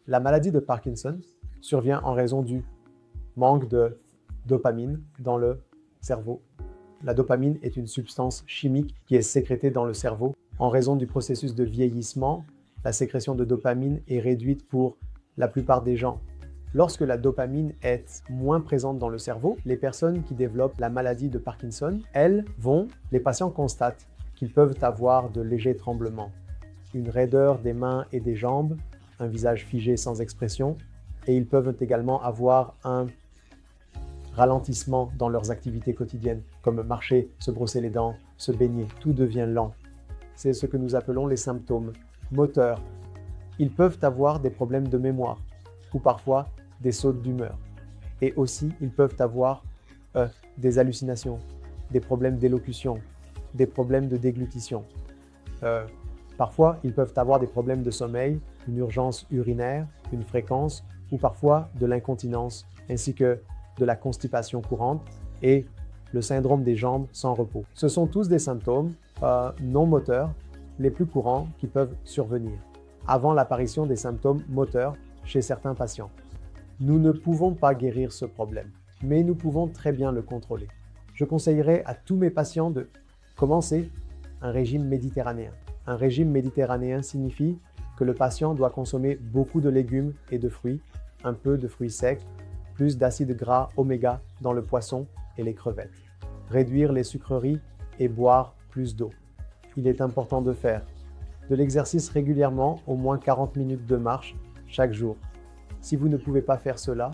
La maladie de Parkinson survient en raison du manque de dopamine dans le cerveau. La dopamine est une substance chimique qui est sécrétée dans le cerveau. En raison du processus de vieillissement, la sécrétion de dopamine est réduite pour la plupart des gens. Lorsque la dopamine est moins présente dans le cerveau, les personnes qui développent la maladie de Parkinson, les patients constatent qu'ils peuvent avoir de légers tremblements, une raideur des mains et des jambes, un visage figé sans expression, et ils peuvent également avoir un ralentissement dans leurs activités quotidiennes, comme marcher, se brosser les dents, se baigner. Tout devient lent. C'est ce que nous appelons les symptômes moteurs. Ils peuvent avoir des problèmes de mémoire ou parfois des sautes d'humeur. Et aussi, ils peuvent avoir des hallucinations, des problèmes d'élocution, des problèmes de déglutition. Parfois, ils peuvent avoir des problèmes de sommeil, une urgence urinaire, une fréquence ou parfois de l'incontinence, ainsi que de la constipation courante et le syndrome des jambes sans repos. Ce sont tous des symptômes non moteurs les plus courants qui peuvent survenir avant l'apparition des symptômes moteurs chez certains patients. Nous ne pouvons pas guérir ce problème, mais nous pouvons très bien le contrôler. Je conseillerais à tous mes patients de commencer un régime méditerranéen. Un régime méditerranéen signifie que le patient doit consommer beaucoup de légumes et de fruits, un peu de fruits secs, plus d'acides gras oméga dans le poisson et les crevettes. Réduire les sucreries et boire plus d'eau. Il est important de faire de l'exercice régulièrement, au moins 40 minutes de marche chaque jour. Si vous ne pouvez pas faire cela,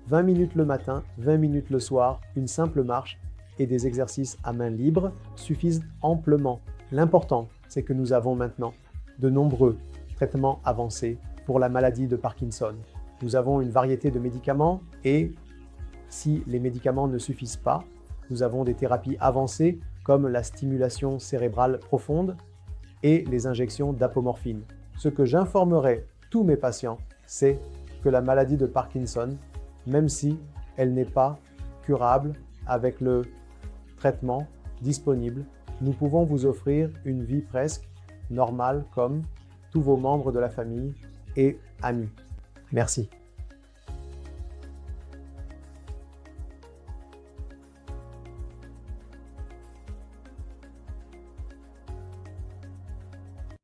20 minutes le matin, 20 minutes le soir, une simple marche et des exercices à main libre suffisent amplement. L'important, c'est que nous avons maintenant de nombreux traitements avancés pour la maladie de Parkinson. Nous avons une variété de médicaments et si les médicaments ne suffisent pas, nous avons des thérapies avancées comme la stimulation cérébrale profonde et les injections d'apomorphine. Ce que j'informerai tous mes patients, c'est que la maladie de Parkinson, même si elle n'est pas curable avec le traitement disponible, nous pouvons vous offrir une vie presque normale comme tous vos membres de la famille et amis. Merci.